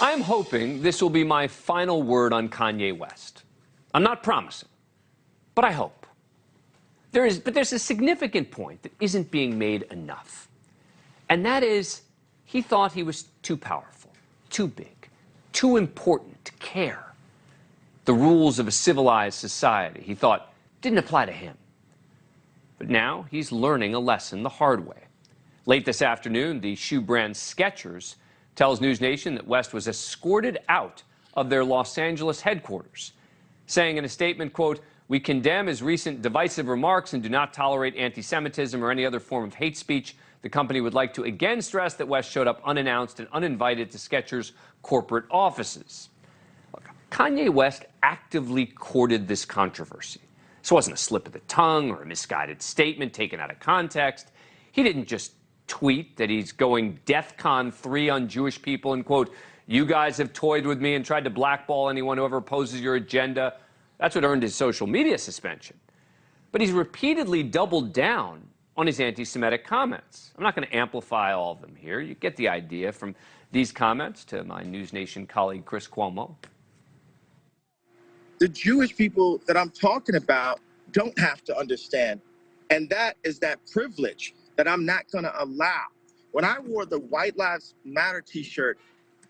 I'm hoping this will be my final word on Kanye West. I'm not promising, but I hope. There's a significant point that isn't being made enough. And that is, he thought he was too powerful, too big, too important to care. The rules of a civilized society, he thought, didn't apply to him. But now he's learning a lesson the hard way. Late this afternoon, the shoe brand Skechers tells NewsNation that West was escorted out of their Los Angeles headquarters, saying in a statement, quote, "We condemn his recent divisive remarks and do not tolerate anti-Semitism or any other form of hate speech. The company would like to again stress that West showed up unannounced and uninvited to Skechers' corporate offices." Look, Kanye West actively courted this controversy. This wasn't a slip of the tongue or a misguided statement taken out of context. He didn't just tweet that he's going DEFCON 3 on Jewish people and, quote, "You guys have toyed with me and tried to blackball anyone who ever opposes your agenda." That's what earned his social media suspension. But he's repeatedly doubled down on his anti-Semitic comments. I'm not going to amplify all of them here. You get the idea from these comments to my NewsNation colleague, Chris Cuomo. The Jewish people that I'm talking about don't have to understand. And that is that privilege that I'm not going to allow. When I wore the White Lives Matter t-shirt,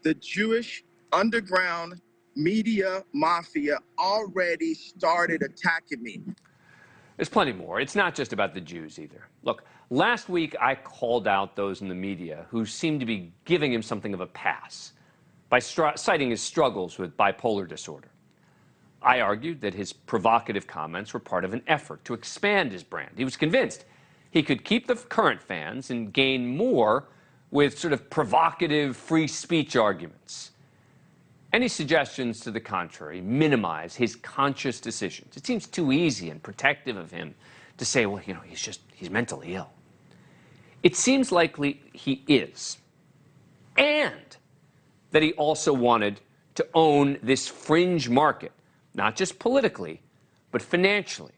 the Jewish underground media mafia already started attacking me. There's plenty more. It's not just about the Jews either. Look, last week I called out those in the media who seemed to be giving him something of a pass by citing his struggles with bipolar disorder. I argued that his provocative comments were part of an effort to expand his brand. He was convinced he could keep the current fans and gain more with sort of provocative free speech arguments. Any suggestions to the contrary minimize his conscious decisions. It seems too easy and protective of him to say, well, you know, he's mentally ill. It seems likely he is, and that he also wanted to own this fringe market, not just politically, but financially.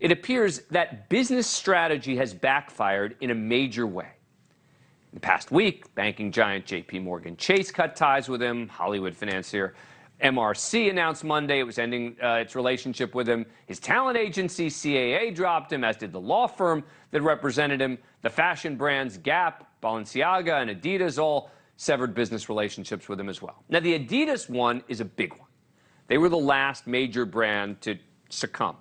It appears that business strategy has backfired in a major way. In the past week, banking giant J.P. Morgan Chase cut ties with him. Hollywood financier MRC announced Monday it was ending its relationship with him. His talent agency, CAA, dropped him, as did the law firm that represented him. The fashion brands Gap, Balenciaga, and Adidas all severed business relationships with him as well. Now, the Adidas one is a big one. They were the last major brand to succumb,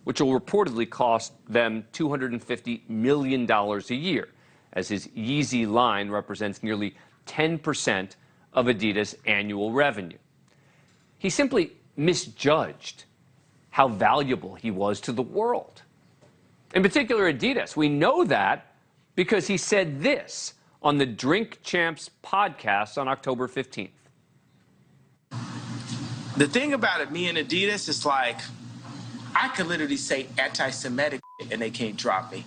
which will reportedly cost them $250 million a year, as his Yeezy line represents nearly 10% of Adidas' annual revenue. He simply misjudged how valuable he was to the world. In particular, Adidas. We know that because he said this on the Drink Champs podcast on October 15th. The thing about it, me and Adidas, is like, I could literally say anti-Semitic and they can't drop me.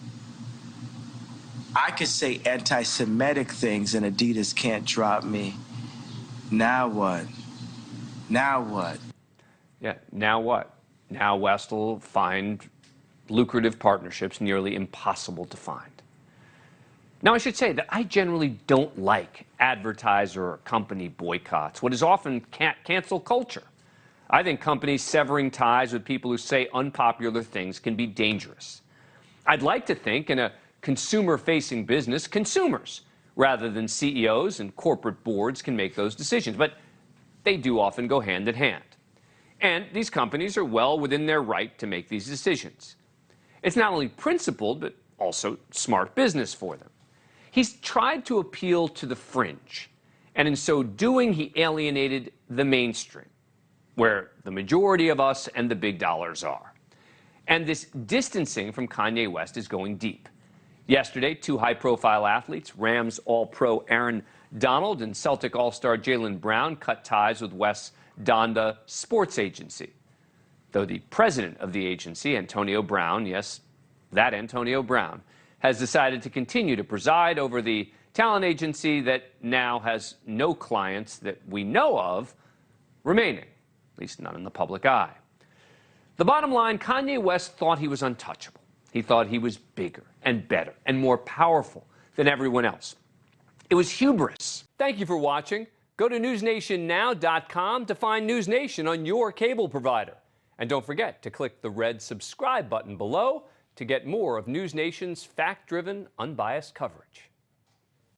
I could say anti-Semitic things and Adidas can't drop me. Now what? Now what? Yeah, now what? Now West will find lucrative partnerships nearly impossible to find. Now, I should say that I generally don't like advertiser or company boycotts, what is often cancel culture. I think companies severing ties with people who say unpopular things can be dangerous. I'd like to think in a consumer-facing business, consumers, rather than CEOs and corporate boards, can make those decisions. But they do often go hand in hand. And these companies are well within their right to make these decisions. It's not only principled, but also smart business for them. He's tried to appeal to the fringe, and in so doing, he alienated the mainstream, where the majority of us and the big dollars are. And this distancing from Kanye West is going deep. Yesterday, two high-profile athletes, Rams All-Pro Aaron Donald and Celtic All-Star Jaylen Brown, cut ties with West's Donda Sports Agency. Though the president of the agency, Antonio Brown, yes, that Antonio Brown, has decided to continue to preside over the talent agency that now has no clients that we know of remaining, at least none in the public eye. The bottom line, Kanye West thought he was untouchable. He thought he was bigger and better and more powerful than everyone else. It was hubris. Thank you for watching. Go to newsnationnow.com to find NewsNation on your cable provider. And don't forget to click the red subscribe button below to get more of NewsNation's fact-driven, unbiased coverage.